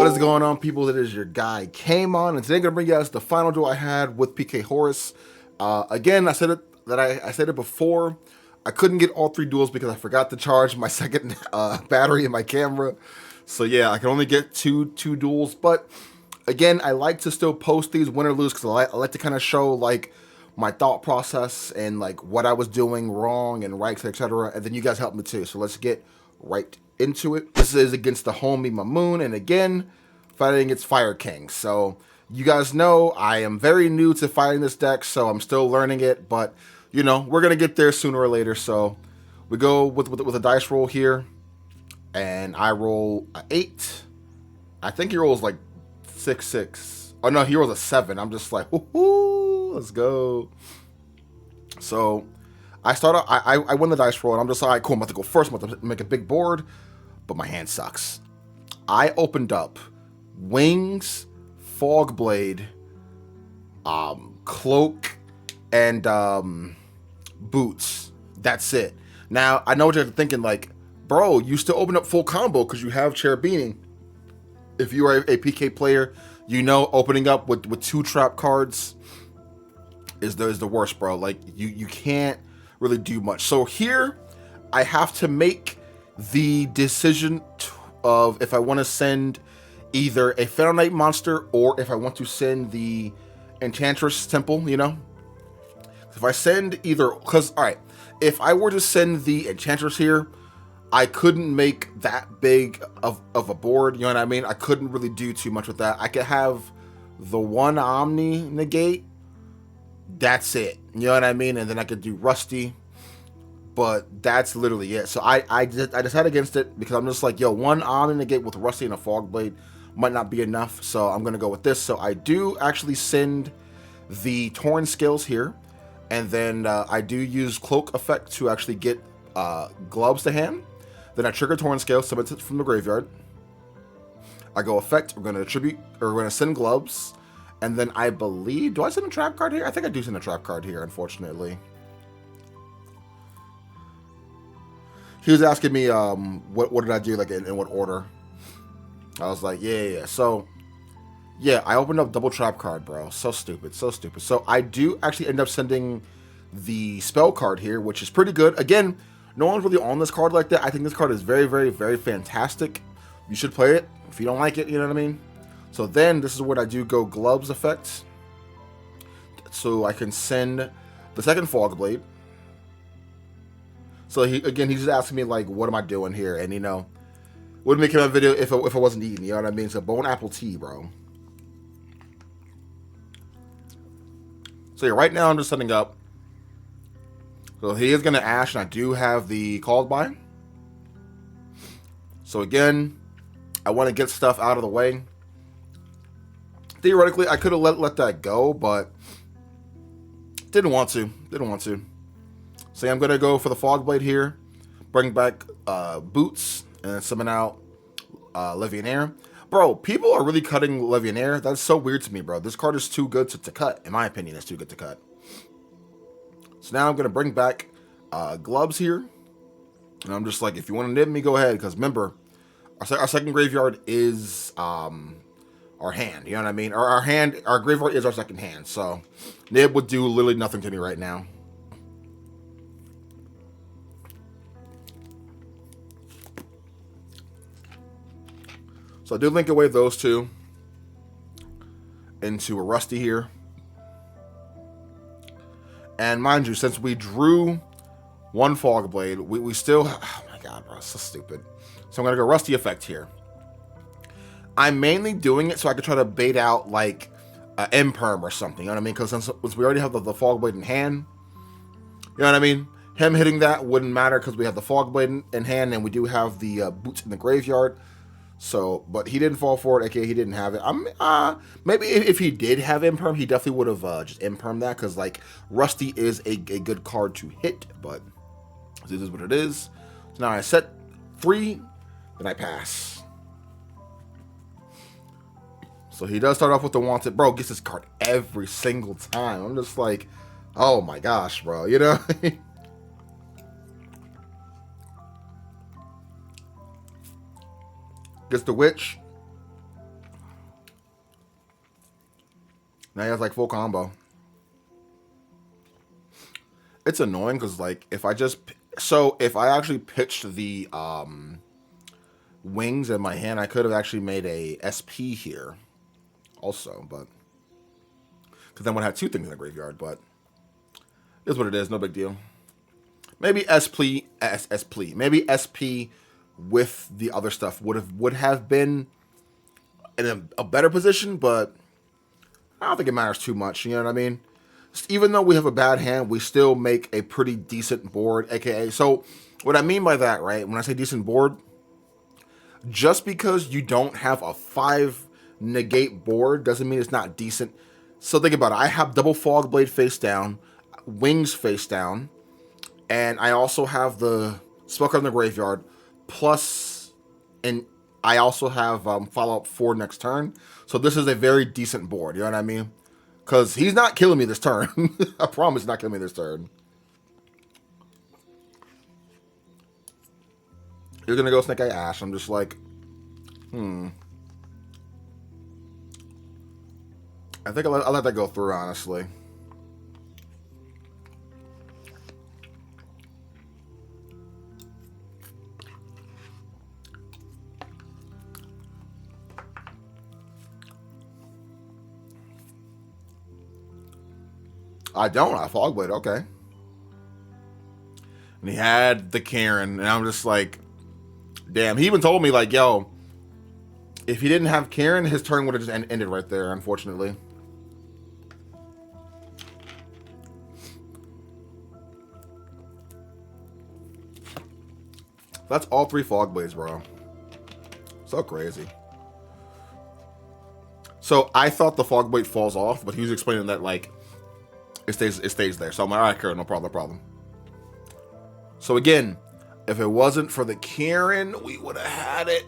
What is going on, people? It is your guy Kamon, and today I'm gonna bring you guys the final duel I had with PK Horus. Again, I said it before. I couldn't get all 3 duels because I forgot to charge my second battery in my camera. So yeah, I can only get two duels. But again, I like to still post these win or lose because I like to kind of show like my thought process and like what I was doing wrong and right, etc. And then you guys help me too. So let's get right into it. This is against the homie Mamoon, and again, fighting against Fire King. So you guys know I am very new to fighting this deck, so I'm still learning it. But you know, we're gonna get there sooner or later. So we go with a dice roll here, and I roll a 8. I think he rolls like 6. Oh no, he rolls a 7. I'm just like, woohoo, let's go. So I start out, I win the dice roll, and I'm just like, cool, I'm about to go first. I'm about to make a big board, but my hand sucks. I opened up Wings, Fogblade, Cloak, and Boots. That's it. Now, I know what you're thinking, like, bro, you still open up full combo because you have Cherubini. If you are a PK player, you know opening up with 2 trap cards is the worst, bro. Like, you can't really do much. So here, I have to make the decision of if I want to send either a Feral Knight monster or if I want to send the Enchantress Temple, you know? If I send either, because, alright, if I were to send the Enchantress here, I couldn't make that big of a board, you know what I mean? I couldn't really do too much with that. I could have the 1 Omni negate, that's it, you know what I mean? And then I could do Rusty, but that's literally it. So I decided against it because I'm just like, yo, 1 Omni negate with Rusty and a Fogblade might not be enough, so I'm gonna go with this. So I do actually send the Torn Scales here, and then I do use Cloak effect to actually get Gloves to hand. Then I trigger Torn Scales, summon it from the graveyard. I go effect, we're gonna attribute, or we're gonna send Gloves, and then I believe, do I send a trap card here? I think I do send a trap card here, unfortunately. He was asking me what did I do, like in what order. I was like, yeah. So yeah, I opened up double trap card, bro. So stupid, so stupid. So I do actually end up sending the spell card here, which is pretty good. Again, no one's really on this card like that. I think this card is very, very, very fantastic. You should play it. If you don't like it, you know what I mean? So then this is what I do, go Gloves effect. So I can send the second Fogblade. So he's just asking me like, what am I doing here? And you know, wouldn't make a video if I wasn't eating, you know what I mean? So bone apple tea, bro. So yeah, right now I'm just setting up. So he is going to Ash, and I do have the Called By. So again, I want to get stuff out of the way. Theoretically, I could have let that go, but didn't want to. So yeah, I'm going to go for the Fogblade here. Bring back Boots, and summon out Legionnaire. Bro, people are really cutting Legionnaire. That's so weird to me, bro. This card is too good to cut. In my opinion, it's too good to cut. So now I'm going to bring back Gloves here. And I'm just like, if you want to nib me, go ahead. Because remember, our second graveyard is our hand. You know what I mean? Our graveyard is our second hand. So nib would do literally nothing to me right now. So I do link away those 2 into a Rusty here. And mind you, since we drew 1 Fogblade, we still... Oh my god, bro, it's so stupid. So I'm going to go Rusty effect here. I'm mainly doing it so I could try to bait out, like, Imperm or something, you know what I mean? Because since we already have the Fogblade in hand, you know what I mean? Him hitting that wouldn't matter because we have the Fogblade in hand, and we do have the Boots in the graveyard. So, but he didn't fall for it, aka he didn't have it. Maybe if he did have Imperm, he definitely would have just Imperm that, because like Rusty is a good card to hit, but this is what it is. So now I set 3, then I pass. So he does start off with the Wanted. Bro, gets this card every single time. I'm just like, oh my gosh, bro, you know? Gets the Witch. Now he has like full combo. It's annoying because like if I actually pitched the wings in my hand, I could have actually made a SP here also, but because then would have two things in the graveyard. But it is what it is. No big deal. Maybe maybe SP with the other stuff would have been in a better position, but I don't think it matters too much. You know what I mean? Even though we have a bad hand, we still make a pretty decent board, aka. So what I mean by that, right? When I say decent board, just because you don't have a 5 negate board doesn't mean it's not decent. So think about it. I have double fog blade face down, wings face down, and I also have the spell card in the graveyard, plus, and I also have follow up 4 next turn. So this is a very decent board. You know what I mean? Because he's not killing me this turn. I promise he's not killing me this turn. You're going to go Snake Eye Ash. I'm just like, I think I'll let that go through, honestly. I don't. I Fogblade. Okay. And he had the Karen, and I'm just like, damn. He even told me, like, yo, if he didn't have Karen, his turn would have just ended right there, unfortunately. That's all 3 Fogblades, bro. So crazy. So I thought the Fogblade falls off, but he was explaining that, like, it stays there. So I'm like, all right, Karen, no problem. So again, if it wasn't for the Karen, we would have had it.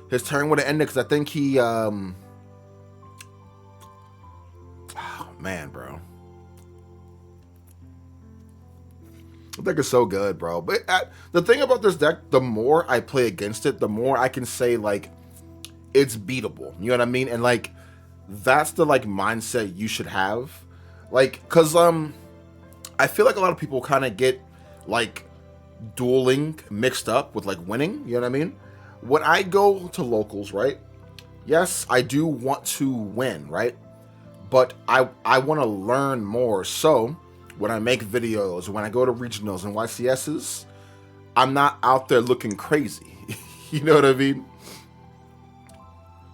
His turn would have ended because I think he, oh man, bro. The deck is so good, bro. But the thing about this deck, the more I play against it, the more I can say, like, it's beatable. You know what I mean? And, like, that's the, like, mindset you should have. Like, because, I feel like a lot of people kind of get, like, dueling mixed up with, like, winning. You know what I mean? When I go to locals, right? Yes, I do want to win, right? But I want to learn more. So, when I make videos, when I go to regionals and YCSs, I'm not out there looking crazy. You know what I mean?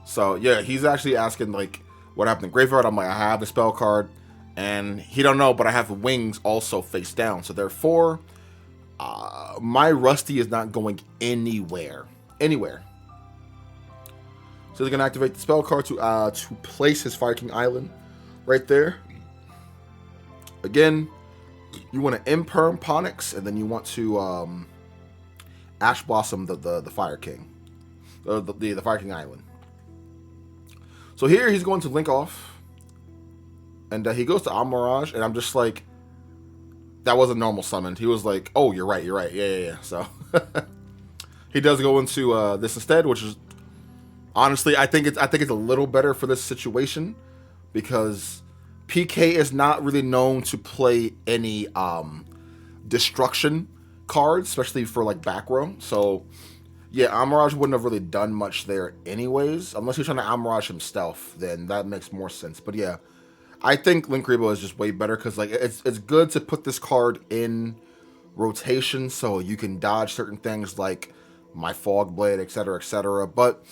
So, yeah, he's actually asking, like, what happened in Graveyard. I'm like, I have the spell card. And he don't know, but I have wings also face down. So therefore, my Rusty is not going anywhere. So he's going to activate the spell card to place his Fire King Island right there. Again, you want to Imperm Ponix, and then you want to Ash Blossom the Fire King. The Fire King Island. So here he's going to link off. And he goes to Amirage, and I'm just like, that wasn't normal summoned. He was like, oh, you're right. Yeah. So he does go into this instead, which is honestly, I think it's a little better for this situation because PK is not really known to play any destruction cards, especially for like back row. So yeah, Amirage wouldn't have really done much there anyways, unless he's trying to Amirage himself. Then that makes more sense. But yeah. I think Linkuriboh is just way better because like it's good to put this card in rotation so you can dodge certain things like my Fog Blade, etc. But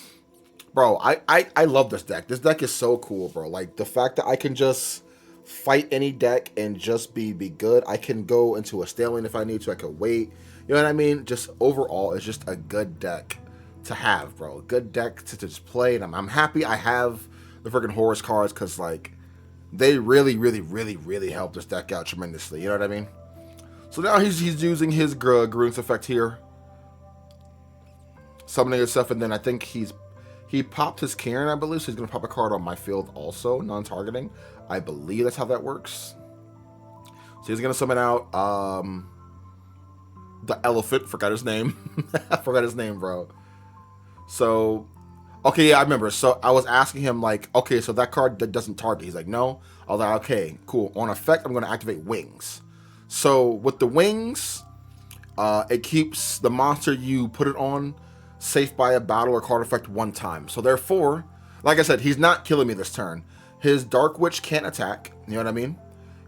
bro, I love this deck. This deck is so cool, bro. Like the fact that I can just fight any deck and just be good. I can go into a stalemate if I need to. I can wait. You know what I mean? Just overall, it's just a good deck to have, bro. A good deck to just play, and I'm happy I have the freaking Horus cards because like. They really help this deck out tremendously. You know what I mean? So now he's using his Grunes effect here. Summoning himself, and then I think he popped his Karen, I believe, so he's going to pop a card on my field also, non-targeting. I believe that's how that works. So he's going to summon out the elephant. Forgot his name. I forgot his name, bro. So Okay, yeah, I remember. So I was asking him like, okay, so that card that doesn't target. He's like, no. I was like, okay, cool. On effect, I'm going to activate wings. So with the wings, it keeps the monster you put it on safe by a battle or card effect one time. So therefore, like I said, he's not killing me this turn. His Dark Witch can't attack. You know what I mean?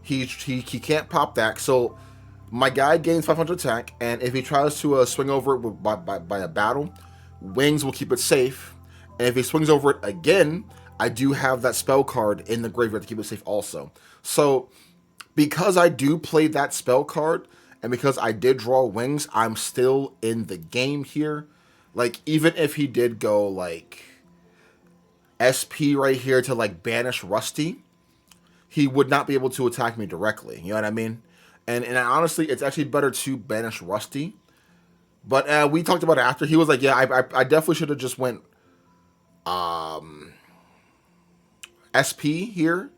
He can't pop that. So my guy gains 500 attack, and if he tries to swing over it by a battle, wings will keep it safe. And if he swings over it again, I do have that spell card in the graveyard to keep it safe also. So because I do play that spell card, and because I did draw wings, I'm still in the game here. Like, even if he did go like SP right here to like banish Rusty, he would not be able to attack me directly. You know what I mean? And honestly, it's actually better to banish Rusty. But we talked about it after. He was like, yeah, I definitely should have just went SP here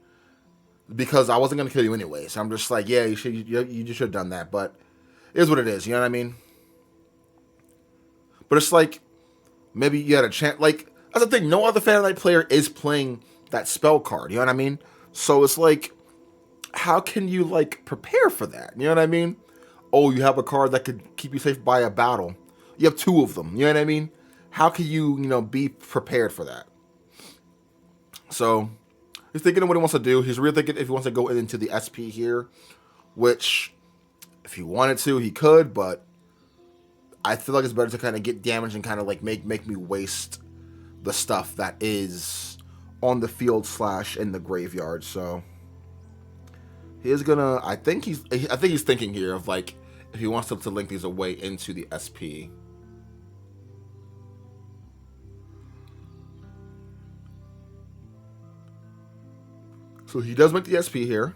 because I wasn't going to kill you anyway. So I'm just like, yeah, you just should have done that. But it is what it is. You know what I mean? But it's like, maybe you had a chance. Like, that's the thing. No other Fan Night player is playing that spell card. You know what I mean? So it's like, how can you, like, prepare for that? You know what I mean? Oh, you have a card that could keep you safe by a battle. You have two of them. You know what I mean? How can you, be prepared for that? So, he's thinking of what he wants to do. He's really thinking if he wants to go into the SP here, which, if he wanted to, he could, but I feel like it's better to kind of get damage and kind of, like, make me waste the stuff that is on the field / in the graveyard. So he is gonna. I think he's thinking here of like if he wants to link these away into the SP. So he does make the SP here.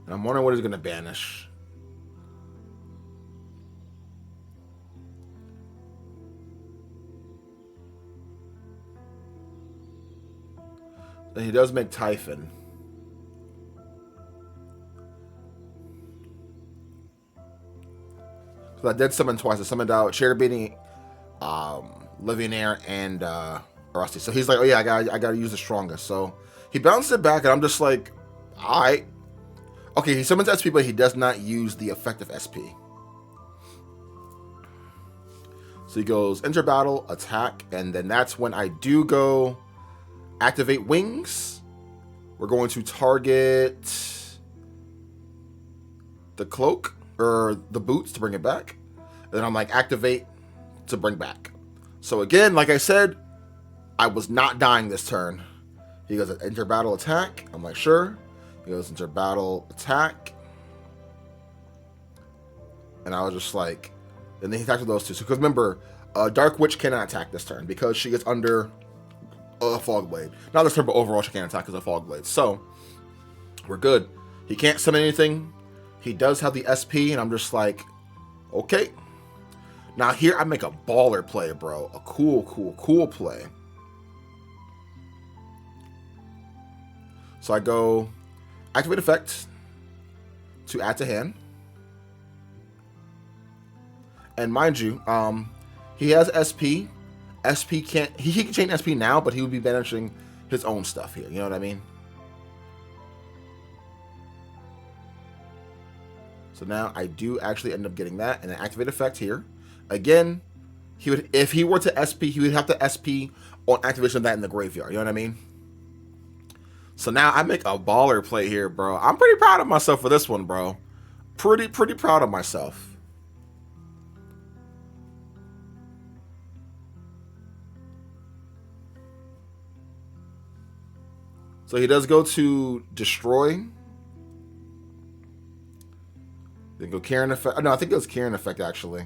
And I'm wondering what he's gonna banish. And he does make Typhon. So I did summon twice. I summoned out Cherubini, Livionaire, and Rusty. So he's like, oh yeah, I gotta use the strongest. So he bounced it back, and I'm just like, alright. Okay, he summons SP, but he does not use the effective SP. So he goes enter battle, attack, and then that's when I do go activate wings. We're going to target the cloak or the boots to bring it back. And then I'm like activate to bring back. So again, like I said, I was not dying this turn. He goes enter battle attack. I'm like sure. He goes enter battle attack. And I was just like, and then he attacked with those two. So because remember, Dark Witch cannot attack this turn because she gets under a Fog Blade. Not this turn, but overall she can't attack as a Fog Blade. So we're good. He can't summon anything. He does have the SP, and I'm just like, okay. Now here I make a baller play, bro. A cool play. So I go activate effect to add to hand. And mind you, he has SP. SP can't. He can chain SP now, but he would be banishing his own stuff here. You know what I mean? So now I do actually end up getting that, and then activate effect here. Again, he would, if he were to SP, he would have to SP on activation of that in the graveyard. You know what I mean? So now I make a baller play here, bro. I'm pretty proud of myself for this one, bro. Pretty proud of myself. So he does go to destroy. Then go Karen effect. No, I think it was Karen effect actually.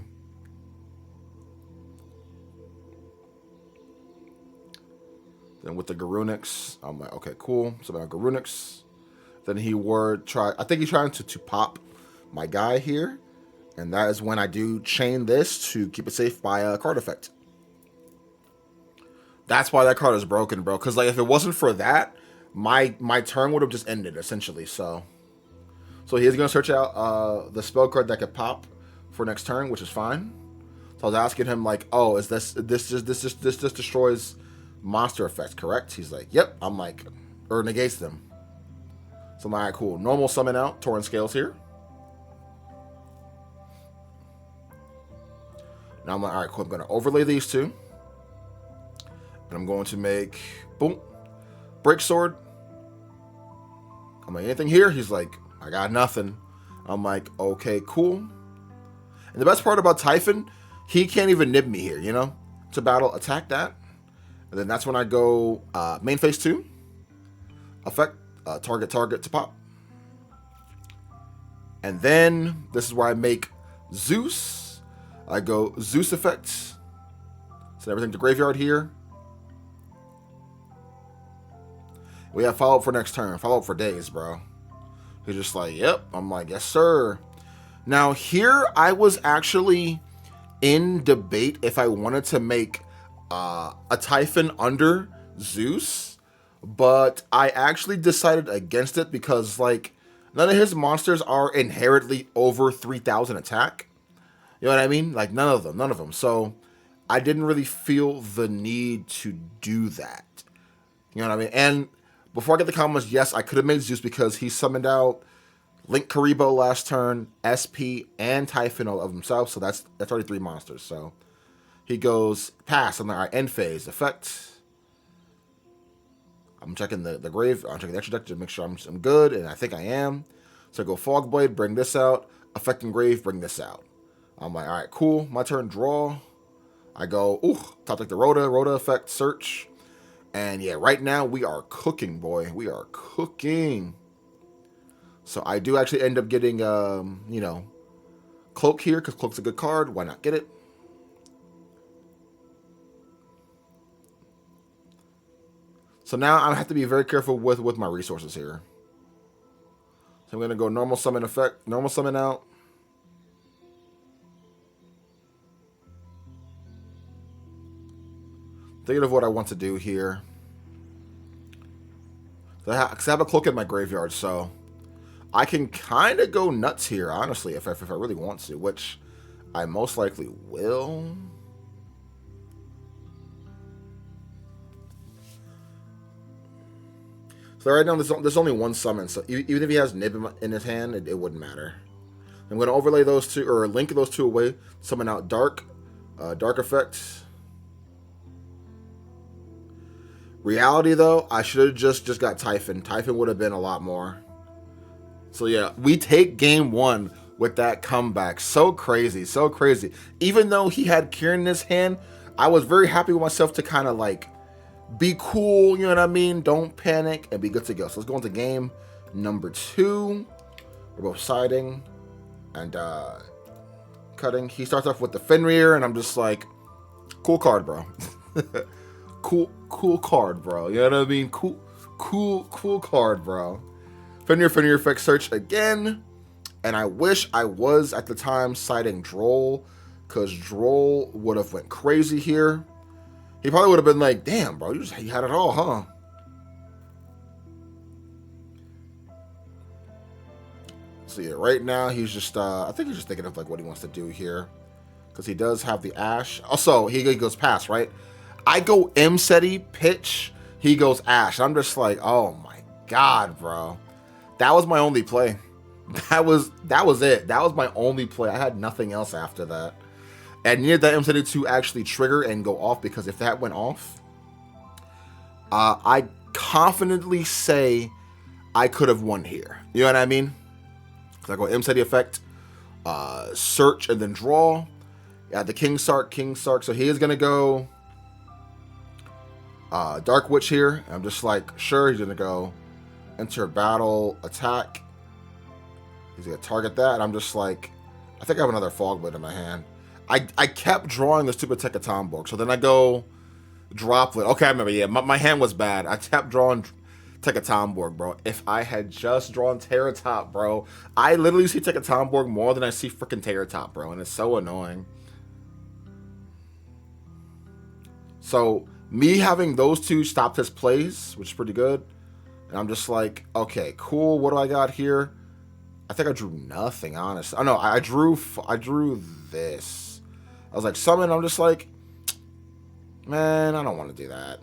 Then with the Garunix, I'm like, okay, cool. So now Garunix. Then he would try. I think he's trying to pop my guy here, and that is when I do chain this to keep it safe by a card effect. That's why that card is broken, bro. Because like if it wasn't for that, my turn would have just ended essentially. So he is gonna search out the spell card that could pop for next turn, which is fine. So I was asking him like, oh, is this just destroys monster effects, correct? He's like, yep. I'm like, or negates them. So I'm like, all right, cool. Normal summon out, Torrent Scales here. Now I'm like, all right, cool. I'm going to overlay these two. And I'm going to make, boom, Break Sword. I'm like, anything here? He's like, I got nothing. I'm like, okay, cool. And the best part about Typhon, he can't even nib me here, you know? To battle, attack that. And then that's when I go main phase 2. Effect, target to pop. And then this is where I make Zeus. I go Zeus effect. Send everything to graveyard here. We have follow up for next turn. Follow up for days, bro. He's just like, yep. I'm like, yes, sir. Now here I was actually in debate if I wanted to make a Typhon under Zeus, but I actually decided against it because like none of his monsters are inherently over 3,000 attack. You know what I mean? Like none of them. So I didn't really feel the need to do that. You know what I mean? And before I get the comments, yes, I could have made Zeus because he summoned out Link Karibo last turn, SP, and Typhon of himself. So that's already 3 monsters. So he goes pass. I'm like, all right, end phase effect. I'm checking the grave. I'm checking the extra deck to make sure I'm good, and I think I am. So I go Fogblade, bring this out. Affecting grave, bring this out. I'm like, all right, cool. My turn, draw. I go, ooh, top deck the Rhoda effect, search. And yeah, right now we are cooking, boy. We are cooking. So I do actually end up getting, you know, Cloak here, because Cloak's a good card. Why not get it? So now I have to be very careful with my resources here. So I'm going to go normal summon effect, normal summon out. Thinking of what I want to do here. Because I have a Cloak in my graveyard, so I can kind of go nuts here, honestly, if I really want to, which I most likely will. So right now, there's only one summon, so even if he has Nib in his hand, it wouldn't matter. I'm going to overlay those two, or link those two away, summon out Dark effect. Reality, though, I should have just got Typhon. Typhon would have been a lot more. So yeah, we take game 1 with that comeback. So crazy, so crazy. Even though he had Kieran in his hand, I was very happy with myself to kind of like be cool, you know what I mean? Don't panic and be good to go. So let's go into game number 2. We're both siding and cutting. He starts off with the Fenrir, and I'm just like, cool card, bro. cool card, bro. You know what I mean? Cool card, bro. Fenrir effect search again. And I wish I was at the time siding Droll, because Droll would have went crazy here. He probably would have been like, damn, bro, you had it all, huh? So yeah, right now he's just, I think he's just thinking of like what he wants to do here. Because he does have the Ash. Also, he goes pass, right? I go M-Seti, pitch, he goes Ash. I'm just like, oh my God, bro. That was my only play. That was it. That was my only play. I had nothing else after that. And needed that M-Seti to actually trigger and go off, because if that went off, I confidently say I could have won here. You know what I mean? Because I go M-Seti effect, search, and then draw. Yeah, the King Sark. So he is going to go Dark Witch here. I'm just like, sure, he's going to go enter battle, attack. He's going to target that. And I'm just like, I think I have another Fogblade in my hand. I kept drawing the stupid Tekatomborg. So then I go Droplet. Okay, I remember, yeah, my hand was bad. I kept drawing Tekatomborg, bro. If I had just drawn Terratop, bro. I literally see Tekatomborg more than I see freaking Terratop, bro. And it's so annoying. So me having those two stopped his plays, which is pretty good. And I'm just like, okay, cool. What do I got here? I think I drew nothing, honestly. Oh no, I drew this. I was like, summon. I'm just like, man, I don't want to do that.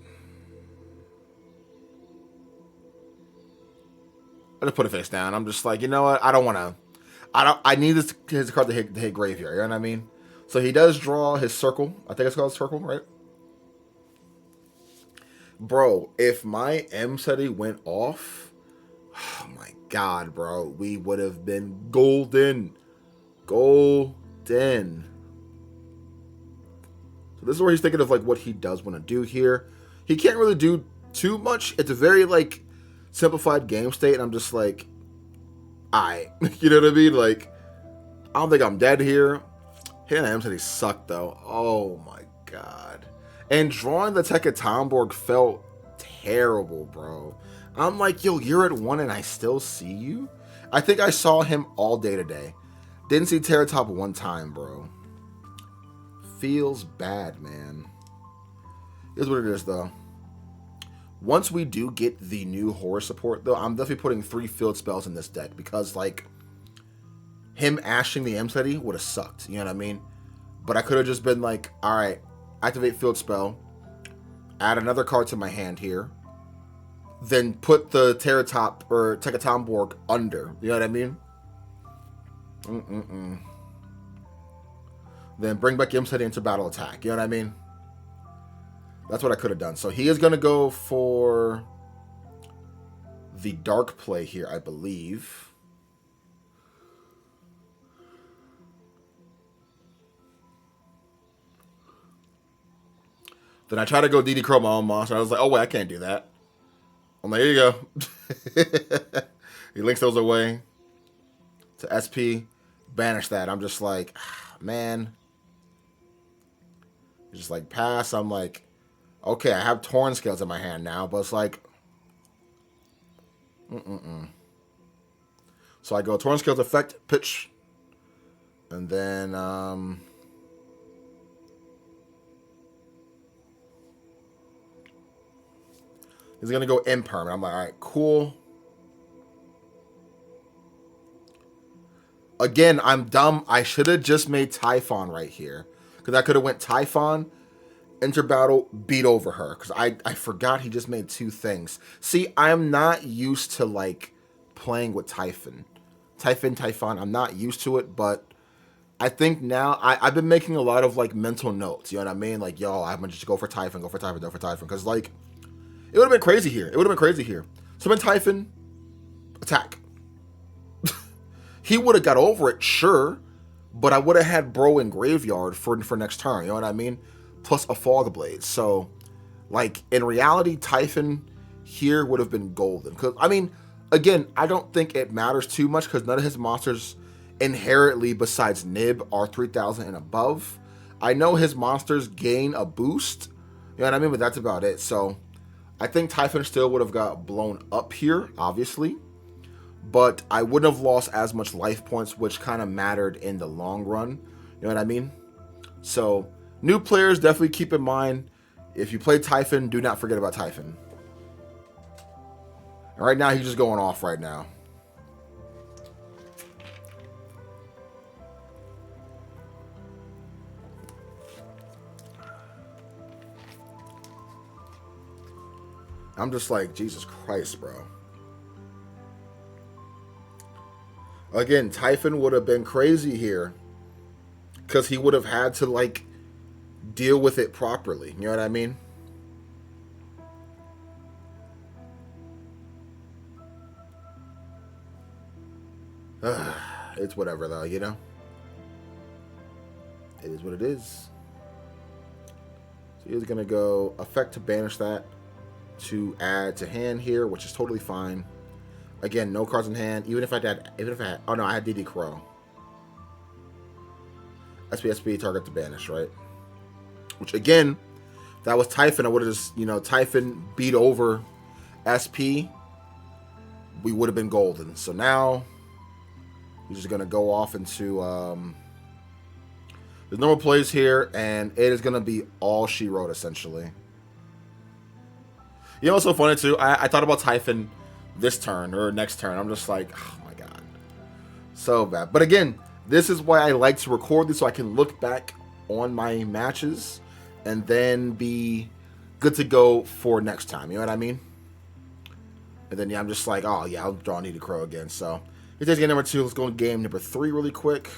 I just put it face down. I'm just like, you know what? I don't want to. I need his card to hit graveyard. You know what I mean? So he does draw his circle. I think it's called circle, right? Bro, if my M SETI went off, oh my god, bro, we would have been golden. Golden. So this is where he's thinking of like what he does want to do here. He can't really do too much. It's a very like simplified game state, and I'm just like, you know what I mean? Like, I don't think I'm dead here. Hitting the M SETI sucked though. Oh my god. And drawing the Tekka Tomborg felt terrible, bro. I'm like, yo, you're at 1 and I still see you? I think I saw him all day today. Didn't see Terratop one time, bro. Feels bad, man. Here's what it is, though. Once we do get the new Horus support, though, I'm definitely putting 3 field spells in this deck. Because, like, him ashing the M SETI would have sucked. You know what I mean? But I could have just been like, alright, activate field spell, add another card to my hand here, then put the Terratop or Tekka Tomborg under. You know what I mean? Then bring back M SETI into battle attack. You know what I mean? That's what I could have done. So he is going to go for the dark play here, I believe. Then I try to go DD Crow my own monster. I was like, oh, wait, I can't do that. I'm like, here you go. He links those away to SP. Banish that. I'm just like, man. It's just like, pass. I'm like, okay, I have Torn Scales in my hand now. But it's like, So I go Torn Scales effect, pitch. And then, he's going to go impermanent. I'm like, all right, cool. Again, I'm dumb. I should have just made Typhon right here. Because I could have went Typhon, enter battle, beat over her. Because I forgot he just made 2 things. See, I'm not used to, like, playing with Typhon. Typhon, I'm not used to it. But I think now, I've been making a lot of, like, mental notes. You know what I mean? Like, yo, I'm going to just go for Typhon, go for Typhon, go for Typhon. Because, like, it would have been crazy here. So when Typhon, attack. He would have got over it, sure, but I would have had Bro in graveyard for next turn. You know what I mean? Plus a Fog Blade. So, like, in reality, Typhon here would have been golden. Because, I mean, again, I don't think it matters too much because none of his monsters inherently, besides Nib, are 3,000 and above. I know his monsters gain a boost. You know what I mean? But that's about it. So, I think Typhon still would have got blown up here, obviously. But I wouldn't have lost as much life points, which kind of mattered in the long run. You know what I mean? So, new players, definitely keep in mind, if you play Typhon, do not forget about Typhon. And right now, he's just going off right now. I'm just like, Jesus Christ, bro. Again, Typhon would have been crazy here. Because he would have had to, like, deal with it properly. You know what I mean? It's whatever, though, you know? It is what it is. So he's going to go effect to banish that. To add to hand here, which is totally fine. Again, no cards in hand. Even if I had, oh no, I had DD Crow. SPSP target to banish, right? Which again, if that was Typhon, I would have just, you know, Typhon beat over SP. We would have been golden. So now, he's just gonna go off into there's normal plays here, and it is gonna be all she wrote essentially. You know what's so funny too? I thought about Typhon this turn or next turn. I'm just like, oh my god, so bad. But again, this is why I like to record this so I can look back on my matches and then be good to go for next time. You know what I mean? And then, yeah, I'm just like, oh, yeah, I'll draw Needy Crow again. So, if there's game number 2, let's go to game number 3 really quick.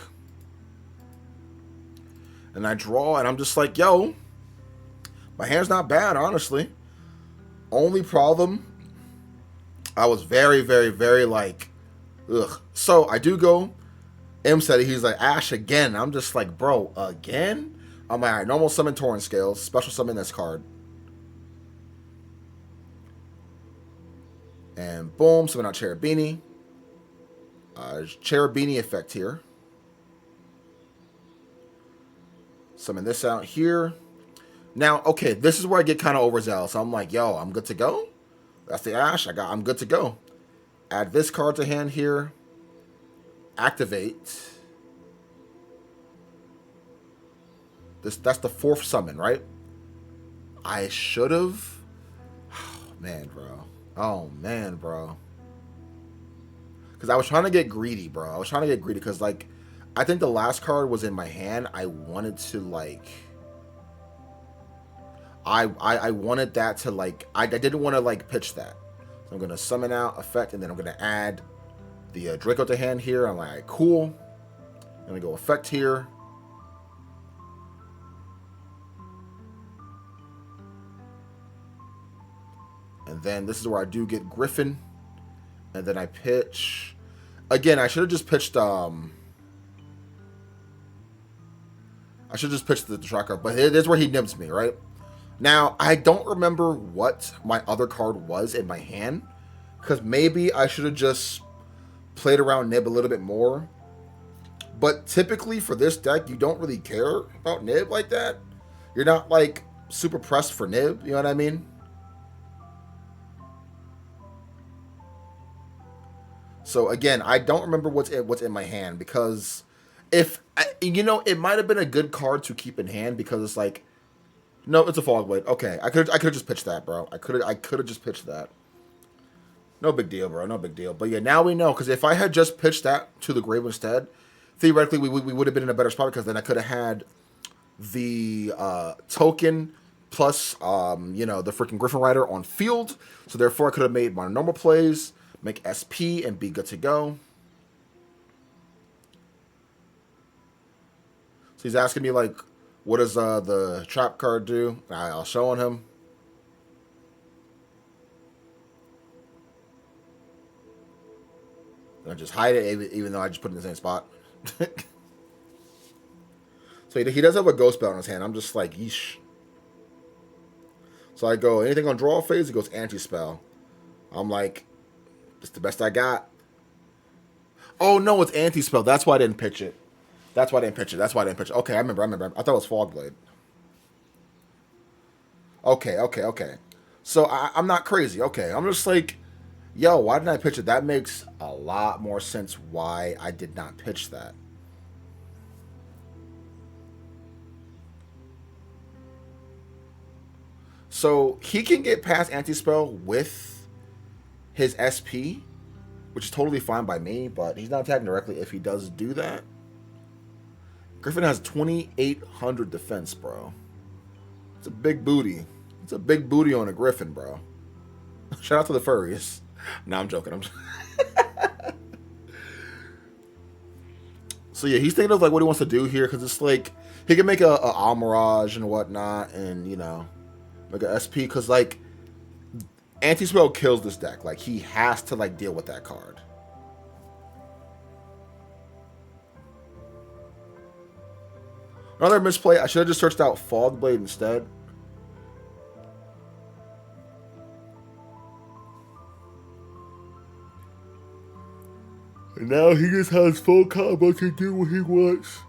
And I draw, and I'm just like, yo, my hand's not bad, honestly. Only problem, I was very, very, very like, ugh. So, I do go. M said it. He's like, Ash again. I'm just like, bro, again? I'm like, all right, normal summon Torrent Scales. Special summon this card. And boom, summon out Cherubini. Cherubini effect here. Summon this out here. Now, okay, this is where I get kind of overzealous. So I'm like, yo, I'm good to go. That's the Ash. I'm good to go. Add this card to hand here. Activate. That's the 4th summon, right? I should have. Oh, man, bro. Oh, man, bro. Because I was trying to get greedy, bro. I was trying to get greedy because, like, I think the last card was in my hand. I wanted to, like... I wanted that to, like... I didn't want to, like, pitch that. So I'm going to summon out, effect, and then I'm going to add the Draco to hand here. I'm like, cool. I'm going to go effect here. And then this is where I do get Griffin. And then I pitch. Again, I should have just pitched I should just pitch the tracker, but it is where he nibs me, right? Now, I don't remember what my other card was in my hand. Because maybe I should have just played around Nib a little bit more. But typically for this deck, you don't really care about Nib like that. You're not like super pressed for Nib, you know what I mean? So again, I don't remember what's in my hand because if you know, it might have been a good card to keep in hand because it's like, no, it's a Fog Blade. Okay, I could have just pitched that, bro. I could have just pitched that. No big deal, bro. No big deal. But yeah, now we know because if I had just pitched that to the grave instead, theoretically we would have been in a better spot because then I could have had the token plus you know, the freaking Griffin Rider on field. So therefore, I could have made my normal plays, make SP, and be good to go. So he's asking me like, what does the trap card do? I'll show on him. And I just hide it, even though I just put it in the same spot. So he does have a ghost belt in his hand. I'm just like, yeesh. So I go, anything on draw phase? He goes anti-spell. I'm like, it's the best I got. Oh, no, it's anti-spell. That's why I didn't pitch it. That's why I didn't pitch it. Okay, I remember. I thought it was Fog Blade. Okay. So I'm not crazy. Okay, I'm just like, yo, why didn't I pitch it? That makes a lot more sense why I did not pitch that. So he can get past anti-spell with his SP, which is totally fine by me, but he's not attacking directly if he does do that. Griffin has 2,800 defense, bro. It's a big booty. It's a big booty on a Griffin, bro. Shout out to the furries. Nah, I'm joking. So yeah, he's thinking of like what he wants to do here because it's like he can make a Almirage and whatnot, and you know, like a SP because like anti-spell kills this deck. Like he has to like deal with that card. Another misplay. I should have just searched out Fog Blade instead. And now he just has full combo to do what he wants.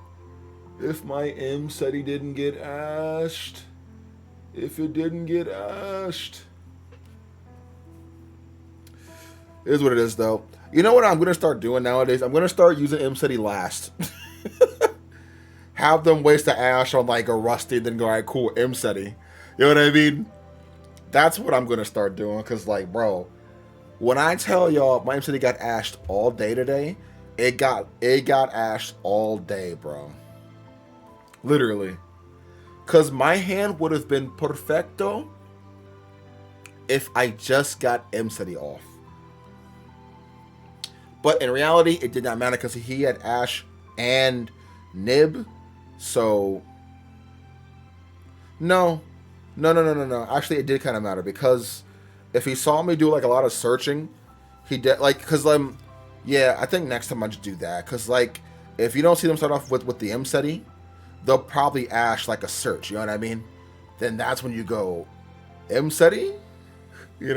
If my M said he didn't get ashed. If it didn't get ashed. It is what it is, though. You know what I'm going to start doing nowadays? I'm going to start using M City last. Have them waste the ash on like a Rusty and then go, all right, cool, M City. You know what I mean? That's what I'm going to start doing. Because, like, bro, when I tell y'all my M City got ashed all day today, it got ashed all day, bro. Literally. Because my hand would have been perfecto if I just got M City off. But in reality, it did not matter because he had Ash and Nib. So, no. No. Actually, it did kind of matter because if he saw me do like a lot of searching, he did like, because yeah, I think next time I just do that. Because like, if you don't see them start off with the M SETI, they'll probably Ash like a search. You know what I mean? Then that's when you go M SETI,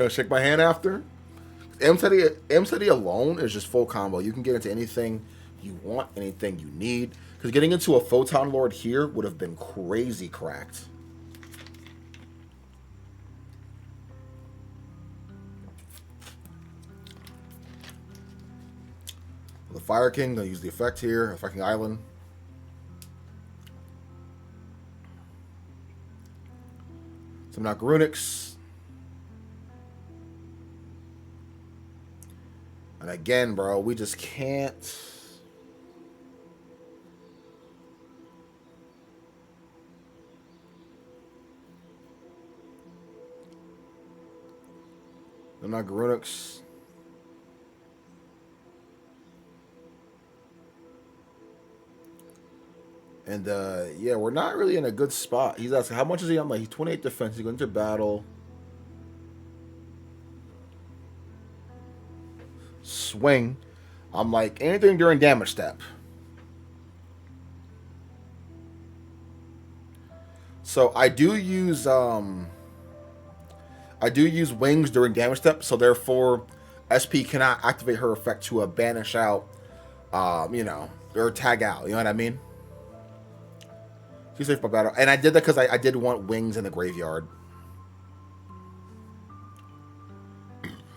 shake my hand after. M SETI alone is just full combo. You can get into anything you want, anything you need. Because getting into a Photon Lord here would have been crazy cracked. The Fire King, gonna use the effect here, affecting Island. Some Nagarunix. And again, bro, we just can't. The Nagarunix. And yeah, we're not really in a good spot. He's asking, how much is he on? Like, he's 28 defense. He's going to battle. Swing. I'm like, anything during damage step. So I do use wings during damage step, so therefore SP cannot activate her effect to banish out or tag out. You know what I mean? She's safe by battle. And I did that because I did want wings in the graveyard.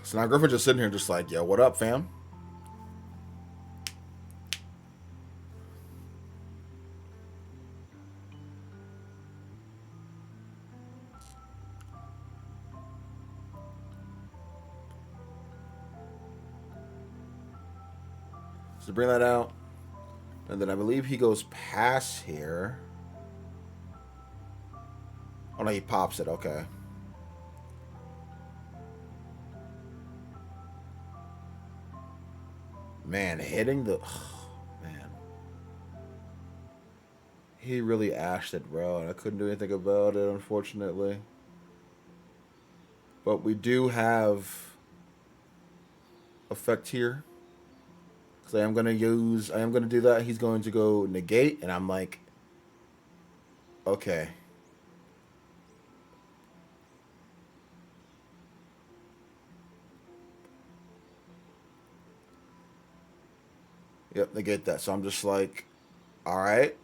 So now Griffin's just sitting here just like, yo, what up, fam? So bring that out. And then I believe he goes past here. Oh no, he pops it, okay. Man, hitting the... man. He really ashed it, bro. And I couldn't do anything about it, unfortunately. But we do have... effect here. Because I am going to do that. He's going to go negate. And I'm like... okay. Yep, negate that. So I'm just like, all right.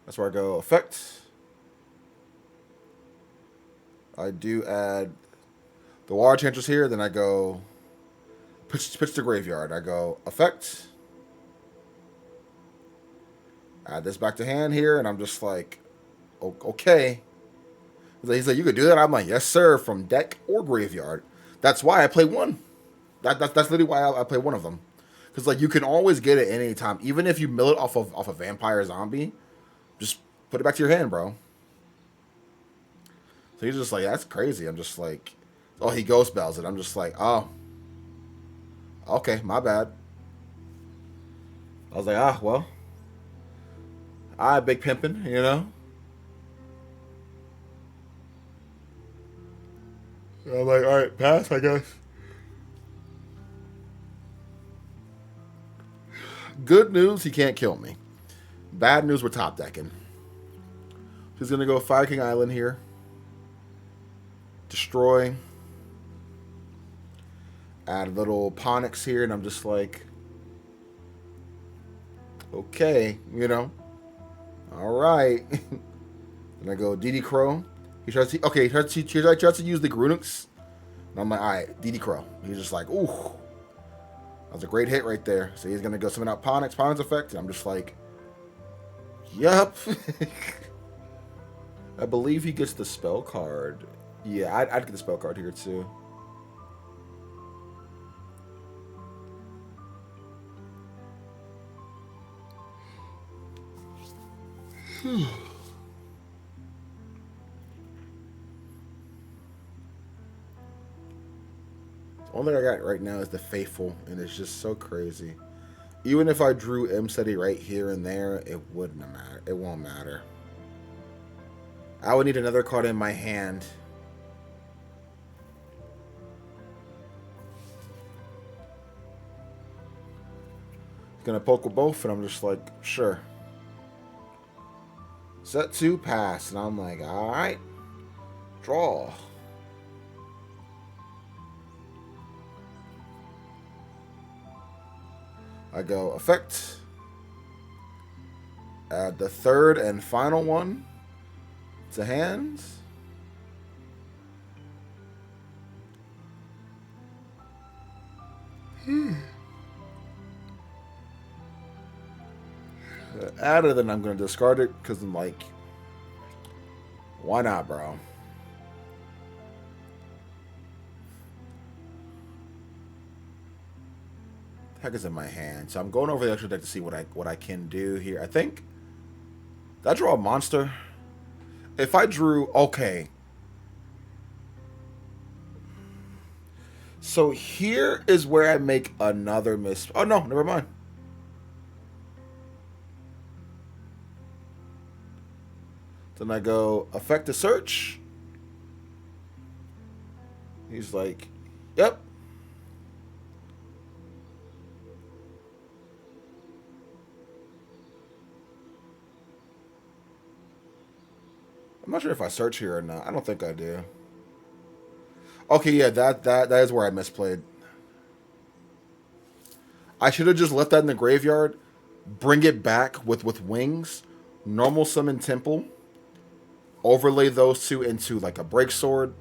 That's where I go effect. I do add the water changes here. Then I go pitch to graveyard. I go effect. Add this back to hand here. And I'm just like, okay. He's like, you could do that? I'm like, yes, sir, from deck or graveyard. That's why I play one. That's literally why I play one of them. Because like you can always get it any time, even if you mill it off a vampire zombie. Just put it back to your hand, bro. So he's just like, that's crazy. I'm just like, oh, he ghost bells it. I'm just like, oh, okay, my bad. I was like, well, big pimpin', you know. I'm like, all right, pass, I guess. Good news, he can't kill me. Bad news, we're top decking. He's gonna go Fire King Island here. Destroy. Add a little Ponix here, and I'm just like, okay, you know. All right. And I go DD Crow. He tries to, okay, he tries to use the Grunux. And I'm like, all right, DD Crow. He's just like, ooh. That was a great hit right there. So he's going to go summon out Ponix effect. And I'm just like, yup. I believe he gets the spell card. Yeah, I'd get the spell card here too. Only thing I got right now is the Faithful, and it's just so crazy. Even if I drew M Steady right here and there, it wouldn't matter. It won't matter. I would need another card in my hand. Gonna poke with both, and I'm just like, sure. Set 2, pass, and I'm like, alright. Draw. I go effect. Add the third and final one to hand. Add it, then I'm going to discard it because I'm like, why not, bro? Heck is in my hand, so I'm going over the extra deck to see what I can do here. I think did I draw a monster? If I drew, okay. So here is where I make another miss. Oh no, never mind. Then I go effect to search. He's like, yep. I'm not sure if I search here or not. I don't think I do. Okay, yeah, that is where I misplayed. I should have just left that in the graveyard, bring it back with wings, normal summon Temple, overlay those two into like a break sword.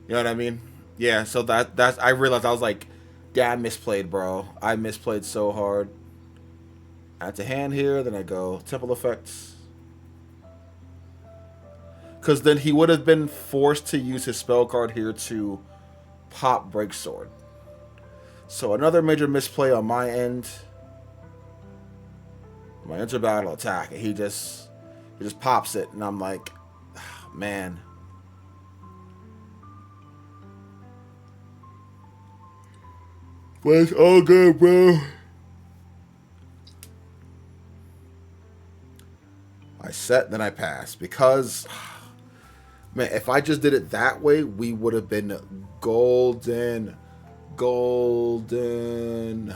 You know what I mean? Yeah, so that's I realized I was like, yeah, I misplayed, bro. I misplayed so hard. Add to hand here, then I go Temple effects. Because then he would have been forced to use his spell card here to pop break sword. So another major misplay on my end. My enter battle attack, and he just pops it, and I'm like, oh, man. But it's all good, bro. I set, then I pass. Because, man, if I just did it that way, we would have been golden. Golden.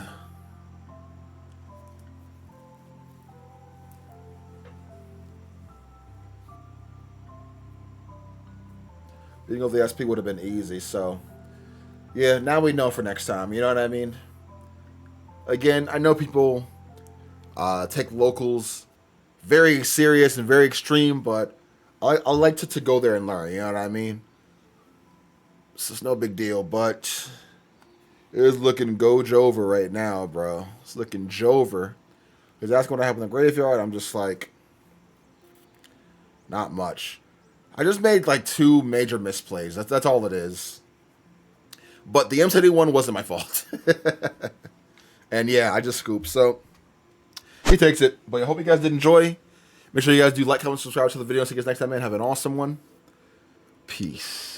Being over the SP would have been easy, so yeah, now we know for next time, you know what I mean? Again, I know people take locals very serious and very extreme, but I like to go there and learn, you know what I mean? So it's no big deal, but it is looking Jover right now, bro. It's looking Jover. Because that's going to happen in the graveyard. I'm just like, not much. I just made like 2 major misplays. That's all it is. But the M71 one wasn't my fault. And yeah, I just scooped. So he takes it. But I hope you guys did enjoy. Make sure you guys do like, comment, subscribe to the video. See you guys next time, man. Have an awesome one. Peace.